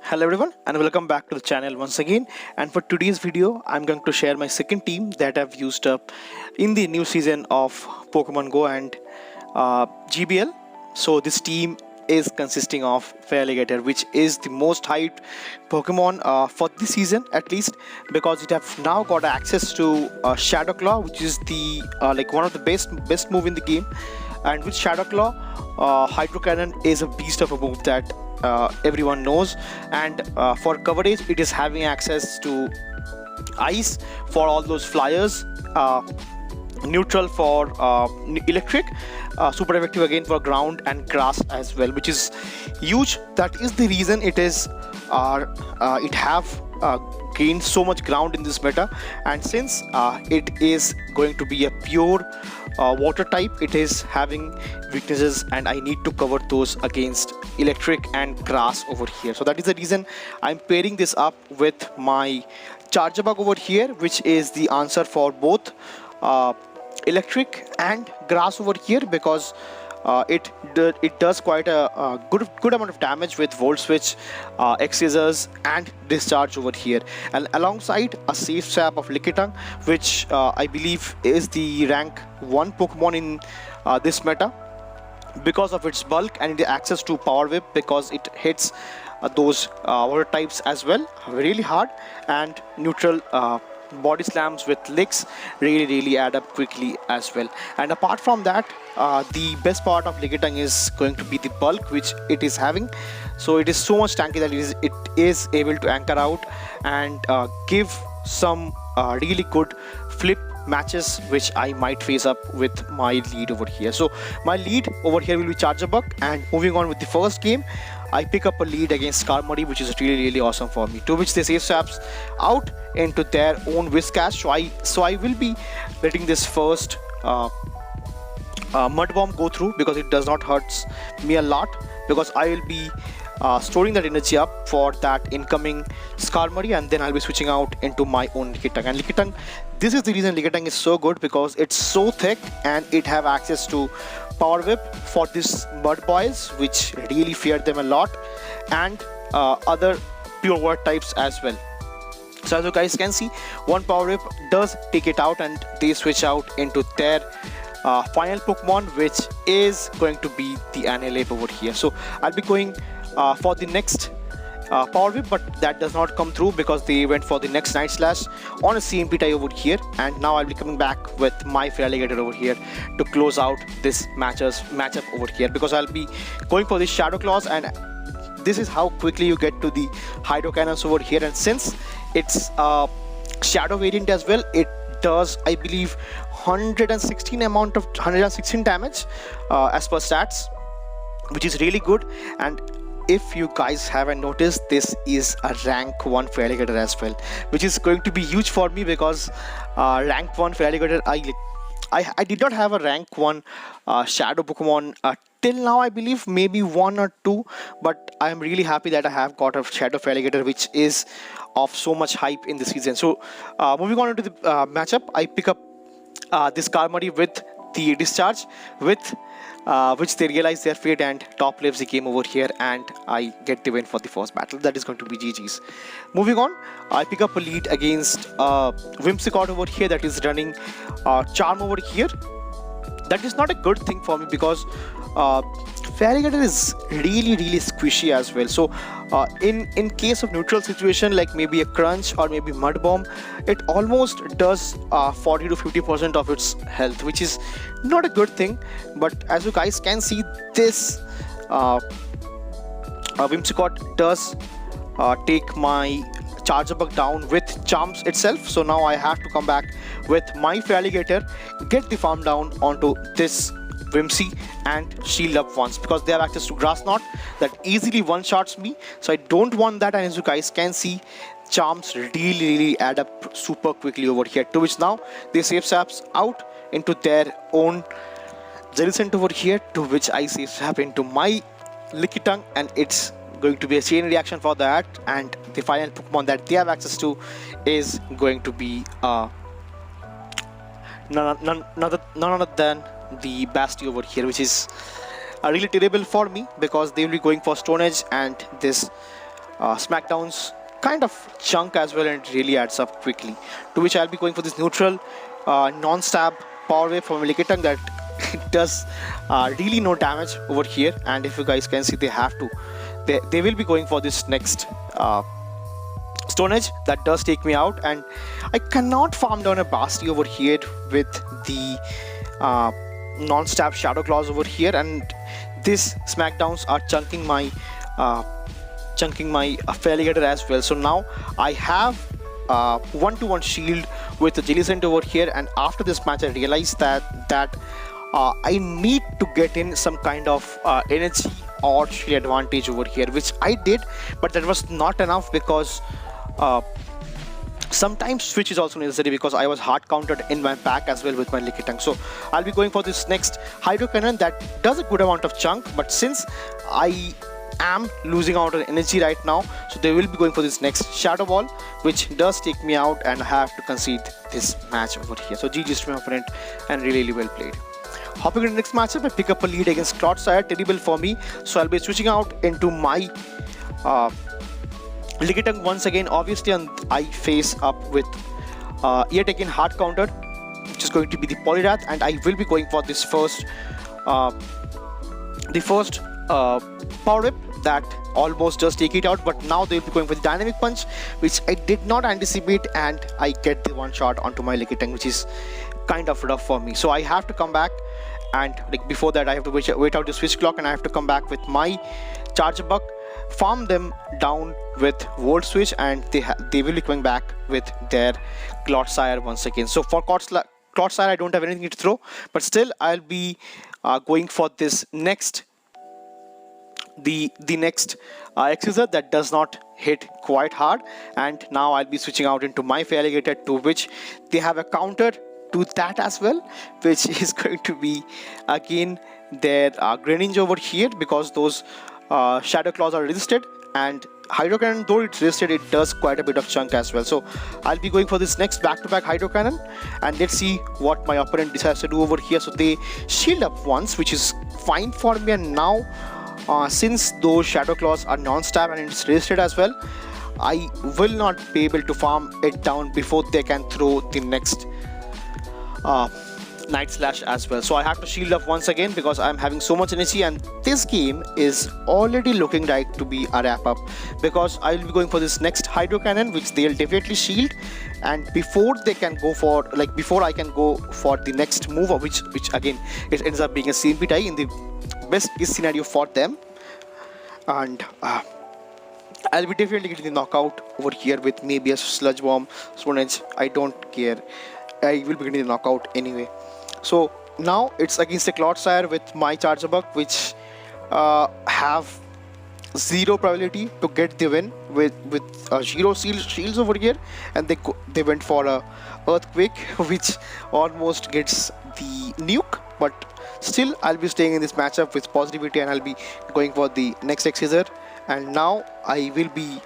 Hello everyone and welcome back to the channel once again, and for today's video I'm going to share my second team that I've used up in the new season of Pokemon Go and GBL. So this team is consisting of Feraligatr, which is the most hyped Pokemon for this season, at least because it have now got access to Shadow Claw, which is the like one of the best move in the game. And with Shadow Claw, Hydro Cannon is a beast of a move that everyone knows, and for coverage it is having access to ice for all those flyers, neutral for electric, super effective again for ground and grass as well, which is huge. That is the reason it is it have gained so much ground in this meta, and since it is going to be a pure water type, it is having weaknesses and I need to cover those against electric and grass over here. So that is the reason I'm pairing this up with my Charjabug over here, which is the answer for both electric and grass over here, because it does quite a good amount of damage with Volt Switch, X-Scissors and Discharge over here, and alongside a safe swap of Lickitung, which I believe is the rank 1 Pokemon in this meta because of its bulk and the access to Power Whip, because it hits those water types as well really hard, and neutral body slams with licks really add up quickly as well. And apart from that, the best part of Lickitung is going to be the bulk which it is having. So it is so much tanky that it is able to anchor out and give some really good flip matches which I might face up with my lead over here. So my lead over here will be Charjabug, and moving on with the first game, I pick up a lead against Skarmory, which is really awesome for me, to which they save swaps out into their own Whiscash. So I will be letting this first Mud Bomb go through, because it does not hurt me a lot, because I will be storing that energy up for that incoming Skarmory, and then I'll be switching out into my own Lickitung. And Lickitung, this is the reason Lickitung is so good, because it's so thick and it have access to Power Whip for this Mud Boys, which really fear them a lot, and other pure water types as well. So as you guys can see, one Power Whip does take it out and they switch out into their final Pokemon, which is going to be the Annihilate over here. So I'll be going for the next Power Whip, but that does not come through because they went for the next Night Slash on a CMP tie over here, and now I'll be coming back with my Feraligatr over here to close out this matchup over here, because I'll be going for the Shadow Claws, and this is how quickly you get to the Hydro Cannons over here. And since it's Shadow variant as well, it does, I believe, 116 damage as per stats, which is really good. And if you guys haven't noticed, this is a rank 1 Feraligatr as well, which is going to be huge for me, because rank 1 Feraligatr, I did not have a rank 1 Shadow Pokemon till now. I believe maybe 1 or 2, but I am really happy that I have got a Shadow Feraligatr, which is of so much hype in the season. So moving on into the matchup, I pick up this Skarmory with the Discharge, with which they realize their fate and top lives the game over here, and I get the win for the first battle. That is going to be GG's. Moving on, I pick up a lead against Whimsicott over here, that is running Charm over here. That is not a good thing for me, because Feraligatr is really squishy as well. So in case of neutral situation like maybe a Crunch or maybe Mud Bomb, it almost does 40 to 50% of its health, which is not a good thing. But as you guys can see, this Whimsicott does take my Charjabug down with Charms itself. So now I have to come back with my Feraligatr, get the farm down onto this Whimsy and shield up once, because they have access to Grass Knot that easily one-shots me. So I don't want that, and as you guys can see, Charms really add up super quickly over here, to which now they save saps out into their own Jellicent over here, to which I save sap into my Lickitung, and it's going to be a chain reaction for that, and the final Pokemon that they have access to is going to be none other than the Basti over here, which is really terrible for me, because they will be going for Stone Edge, and this Smackdowns kind of chunk as well, and it really adds up quickly. To which I'll be going for this neutral non-stab power wave from Lickitung that does really no damage over here. And if you guys can see, they will be going for this next Stone Edge that does take me out, and I cannot farm down a Basti over here with the non-stab Shadow Claws over here, and these Smackdowns are chunking my Feraligatr as well. So now I have 1-to-1 shield with the Jellicent over here, and after this match I realized that I need to get in some kind of energy or shield advantage over here, which I did, but that was not enough because sometimes switch is also necessary, because I was hard countered in my pack as well with my Lickitung. So I'll be going for this next Hydro Cannon that does a good amount of chunk, but since I am losing out on energy right now, so they will be going for this next Shadow Ball, which does take me out, and I have to concede this match over here. So GG's to my opponent, and really well played. Hopping into the next matchup, I pick up a lead against Clodsire. Terrible for me, so I'll be switching out into my Lickitung once again, obviously, and I face up with yet again hard countered, which is going to be the Poliwrath, and I will be going for this first Power Whip that almost does take it out, but now they'll be going for the Dynamic Punch, which I did not anticipate, and I get the one shot onto my Lickitung, which is kind of rough for me. So I have to come back, and like before that I have to wait out the switch clock, and I have to come back with my Charjabug, farm them down with Volt Switch, and they will be coming back with their Clodsire once again. So for Clodsire I don't have anything to throw, but still I'll be going for this next the next Executor that does not hit quite hard, and now I'll be switching out into my Feraligatr, to which they have a counter to that as well, which is going to be again their Greninja over here, because those Shadow Claws are resisted, and Hydro Cannon, though it's resisted, it does quite a bit of chunk as well. So I'll be going for this next back-to-back Hydro Cannon, and let's see what my opponent decides to do over here. So they shield up once, which is fine for me, and now since those Shadow Claws are non-stab and it's resisted as well, I will not be able to farm it down before they can throw the next Night Slash as well. So I have to shield up once again because I'm having so much energy, and this game is already looking like to be a wrap up, because I will be going for this next Hydro Cannon, which they'll definitely shield, and before they can go for, like before I can go for the next move, which again it ends up being a CNP tie in the best case scenario for them, and I'll be definitely getting the knockout over here with maybe a Sludge Bomb, Stone Edge. I don't care, I will be getting the knockout anyway. So now it's against a Clodsire with my Charjabug, which have 0 probability to get the win with 0 shields over here, and they went for a Earthquake, which almost gets the nuke, but still I'll be staying in this matchup with positivity, and I'll be going for the next Executor. And now I will be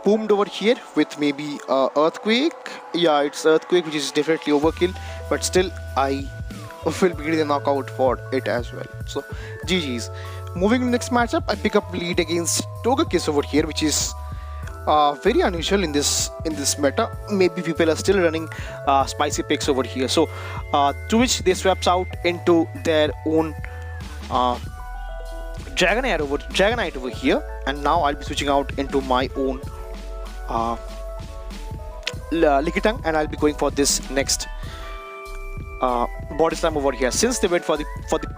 boomed over here with maybe Earthquake. Yeah, it's Earthquake, which is definitely overkill, but still I will be getting a knockout for it as well. So GG's. Moving to the next matchup, I pick up lead against Togekiss over here, which is very unusual in this meta. Maybe people are still running spicy picks over here. So to which they swaps out into their own Dragonite over here, and now I'll be switching out into my own Lickitung, and I'll be going for this next Body Slam over here. Since they went for the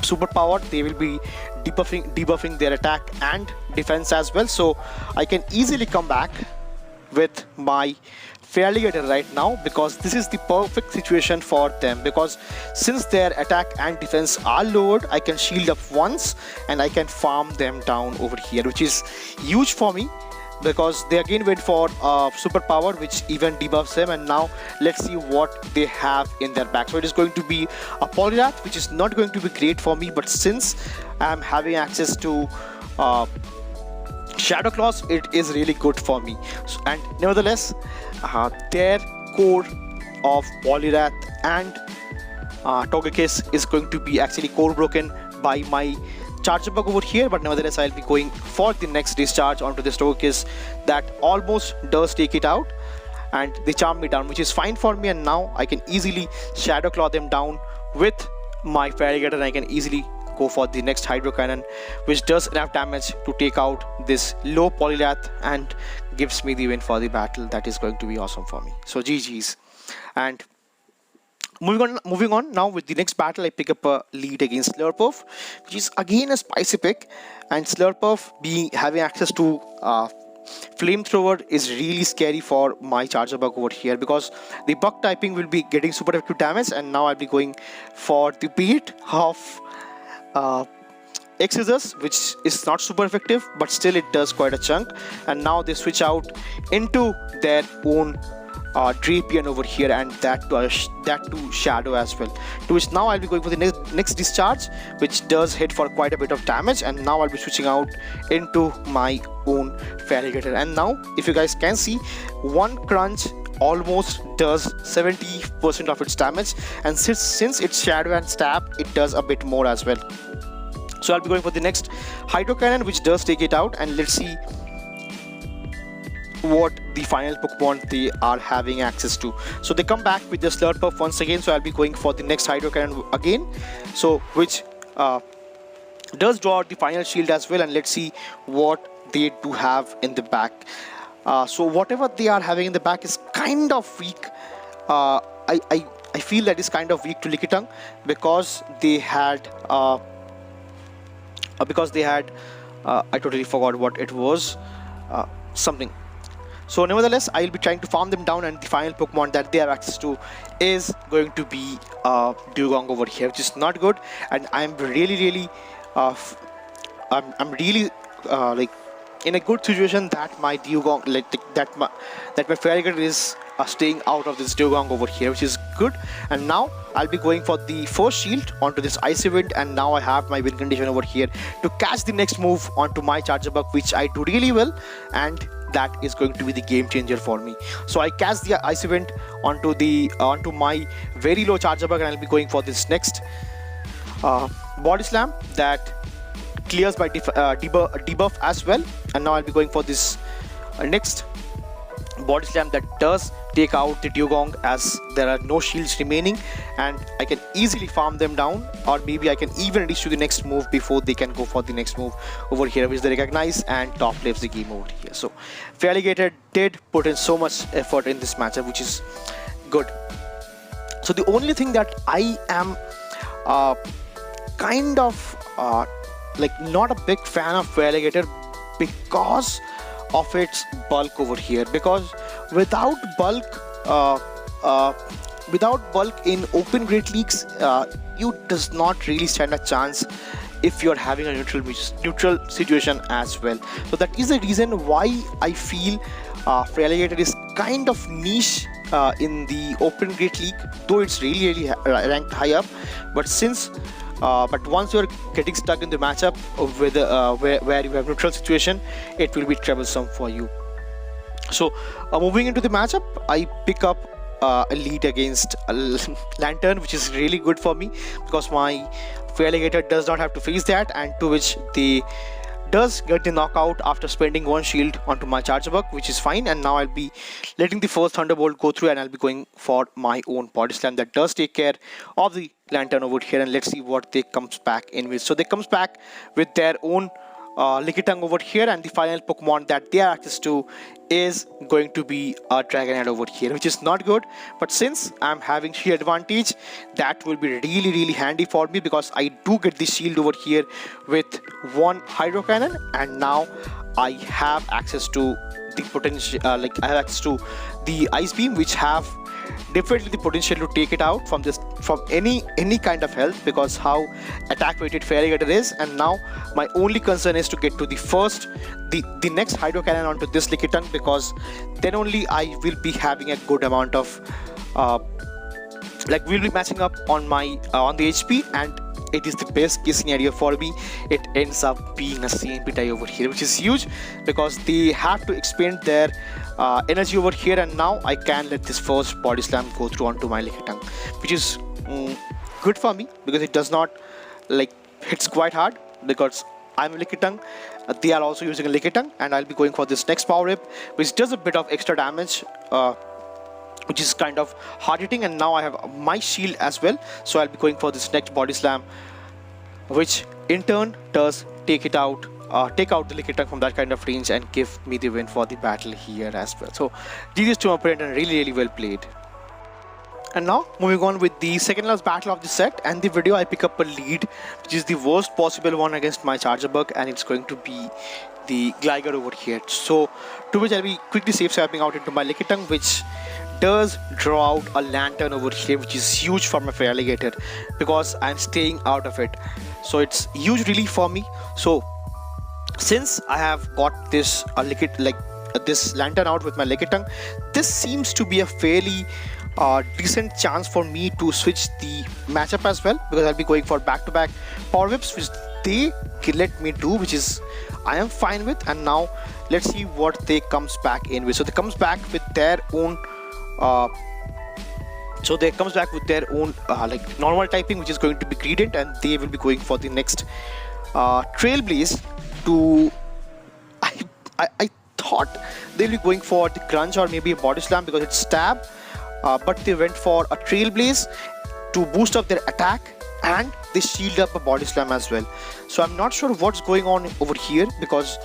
superpower, they will be debuffing their attack and defense as well, so I can easily come back with my Feraligatr right now, because this is the perfect situation for them, because since their attack and defense are lowered, I can shield up once and I can farm them down over here, which is huge for me, because they again went for superpower, which even debuffs them. And now let's see what they have in their back. So it is going to be a Poliwrath, which is not going to be great for me, but since I'm having access to Shadow Claws, it is really good for me. So, and nevertheless, their core of Poliwrath and Togekiss is going to be actually core broken by my Charjabug over here, but nevertheless I'll be going for the next discharge onto this Togekiss that almost does take it out, and they charm me down, which is fine for me. And now I can easily Shadow Claw them down with my Feraligatr, and I can easily go for the next Hydro Cannon, which does enough damage to take out this low Poliwrath and gives me the win for the battle. That is going to be awesome for me. So GG's. And moving on now with the next battle, I pick up a lead against Slurpuff, which is again a spicy pick, and Slurpuff having access to Flamethrower is really scary for my Charjabug over here, because the bug typing will be getting super effective damage, and now I'll be going for the beat of X-Scissors, which is not super effective, but still it does quite a chunk. And now they switch out into their own Drapion over here, and that to Shadow as well. To which now I'll be going for the next discharge, which does hit for quite a bit of damage, and now I'll be switching out into my own Feraligatr. And now, if you guys can see, one crunch almost does 70% of its damage, and since it's Shadow and Stab, it does a bit more as well. So I'll be going for the next Hydro Cannon, which does take it out, and let's see what the final Pokemon they are having access to. So they come back with the Slurpuff once again, so I'll be going for the next Hydro Cannon again, so which does draw out the final shield as well, and let's see what they do have in the back. So whatever they are having in the back is kind of weak. I feel that is kind of weak to Lickitung, because they had I totally forgot what it was, something. So nevertheless, I'll be trying to farm them down, and the final Pokemon that they have access to is going to be Dewgong over here, which is not good. And I'm really like in a good situation that my Dewgong, that my Feraligatr is staying out of this Dewgong over here, which is good. And now I'll be going for the first shield onto this Icy Wind, and now I have my win condition over here to catch the next move onto my Charjabug, which I do really well, and that is going to be the game changer for me. So I catch the Icy Wind onto my very low Charjabug, and I'll be going for this next Body Slam that clears my debuff as well. And now I'll be going for this next Body Slam that does take out the Dewgong, as there are no shields remaining, and I can easily farm them down, or maybe I can even reach to the next move before they can go for the next move over here, which they recognize, and top lives the game over here. So Feraligatr did put in so much effort in this matchup, which is good. So the only thing that I am kind of like not a big fan of Feraligatr, because of its bulk over here, because without bulk in open great leagues, you does not really stand a chance if you're having a neutral situation as well. So that is the reason why I feel Feraligatr is kind of niche in the open great league, though it's really ranked high up. But once you're getting stuck in the matchup with where you have neutral situation, it will be troublesome for you. So moving into the matchup, I pick up a lead against Lanturn, which is really good for me, because my Feraligatr does not have to face that, and to which they does get the knockout after spending one shield onto my Charjabug, which is fine. And now I'll be letting the first Thunderbolt go through, and I'll be going for my own Body Slam that does take care of the Lanturn over here, and let's see what they comes back in with. So they comes back with their own Lickitung over here, and the final Pokemon that they have access to is going to be a Dragonite over here, which is not good. But since I'm having shield advantage, that will be really handy for me, because I do get the shield over here with one Hydro Cannon, and now I have access to the potential, I have access to the Ice Beam, which have definitely the potential to take it out from any kind of health, because how attack weighted Feraligatr is. And now my only concern is to get to the next Hydro Cannon onto this Lickitung, because then only I will be having a good amount of we'll be matching up on my on the HP, and it is the best case scenario for me. It ends up being a CMP tie over here, which is huge, because they have to expend their energy over here, and now I can let this first Body Slam go through onto my Lickitung, which is good for me, because it does not hits quite hard, because I'm Lickitung. They are also using a Lickitung, and I'll be going for this next Power Whip, which does a bit of extra damage, which is kind of hard hitting. And now I have my shield as well, so I'll be going for this next Body Slam, which in turn does take out the Lickitung from that kind of range and give me the win for the battle here as well. So GG's to my opponent, and really well played. And now moving on with the second last battle of the set and the video, I pick up a lead, which is the worst possible one against my Charjabug, and it's going to be the Gligar over here. So to which I'll be quickly safe swapping out into my Lickitung, which does draw out a Lanturn over here, which is huge for my Feraligatr because I'm staying out of it. So it's huge relief for me. So since I have got this this Lanturn out with my Lickitung, this seems to be a fairly decent chance for me to switch the matchup as well, because I'll be going for back-to-back Power Whips, which they let me do, which is I am fine with. And now let's see what they comes back in with. So they comes back with their own like normal typing, which is going to be Greedent, and they will be going for the next Trailblaze. I thought they'll be going for the Crunch or maybe a Body Slam because it's Stab, but they went for a Trailblaze to boost up their attack, and they shield up a Body Slam as well. So I'm not sure what's going on over here, because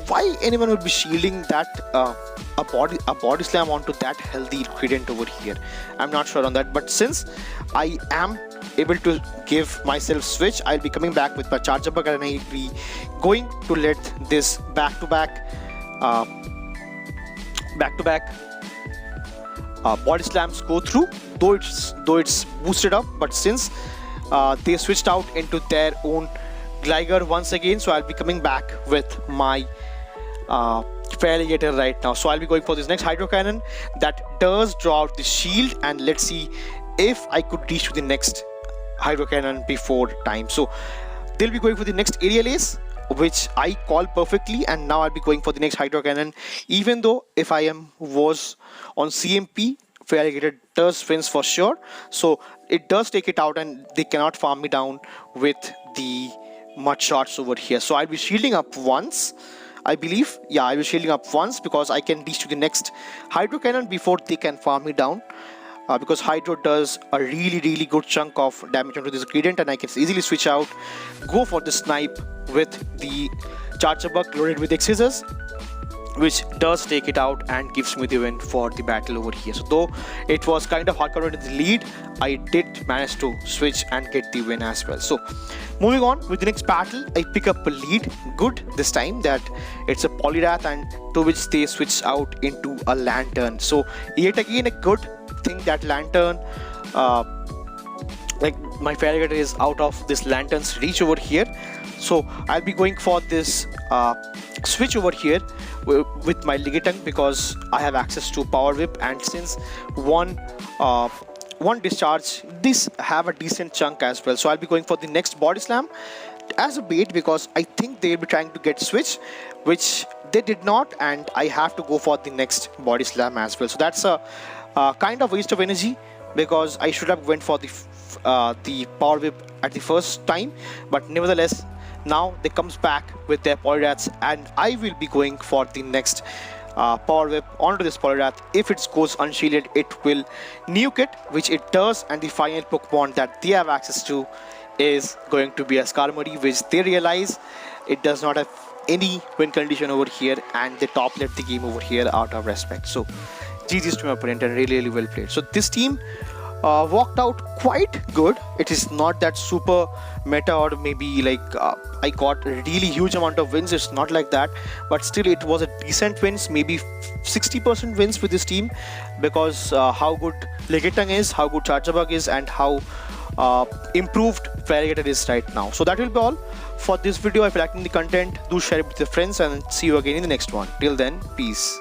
why anyone would be shielding that a body slam onto that healthy Greedent over here. I'm not sure on that, but since I am able to give myself switch, I'll be coming back with my Charjabug, and I'll be going to let this back-to-back Body Slams go through, though it's boosted up. But since they switched out into their own Gligar once again, so I'll be coming back with my Feraligatr right now. So I'll be going for this next Hydro Cannon that does draw out the shield, and let's see if I could reach to the next Hydro Cannon before time. So they'll be going for the next Aerial Ace, which I call perfectly, and now I'll be going for the next Hydro Cannon. Even though if I was on CMP, Feraligatr does wins for sure, so it does take it out, and they cannot farm me down with the mud shots over here. So I'll be shielding up once, I believe. Yeah, I'll be shielding up once because I can reach to the next Hydro Cannon before they can farm me down. Because Hydro does a really good chunk of damage onto this Greedent, and I can easily switch out, go for the Snipe with the Charjabug loaded with X-Scissors, which does take it out and gives me the win for the battle over here. So though it was kind of hard covered in the lead, I did manage to switch and get the win as well. So moving on with the next battle, I pick up a lead good this time, that it's a Poliwrath, and to which they switch out into a Lanturn. So yet again a good thing that Lanturn, like my Feraligatr is out of this Lanturn's reach over here. So I'll be going for this switch over here with my Lickitung, because I have access to Power Whip, and since one discharge, these have a decent chunk as well. So I'll be going for the next Body Slam as a bait, because I think they'll be trying to get switch, which they did not, and I have to go for the next Body Slam as well. So that's a kind of waste of energy, because I should have went for the Power Whip at the first time, but nevertheless now they comes back with their Poliwraths, and I will be going for the next Power Whip onto this Poliwrath. If it goes unshielded, it will nuke it, which it does, and the final Pokemon that they have access to is going to be a Skarmory, which they realize it does not have any win condition over here, and they top-led the game over here out of respect. So GG's to my opponent, and really well played. So this team walked out quite good. It is not that super meta, or maybe like I got a really huge amount of wins. It's not like that, but still it was a decent wins, maybe 60% wins with this team, because how good Lickitung is, how good Charjabug is, and how improved Feraligatr is right now. So that will be all for this video. If you're liking the content, do share it with your friends, and see you again in the next one. Till then, peace.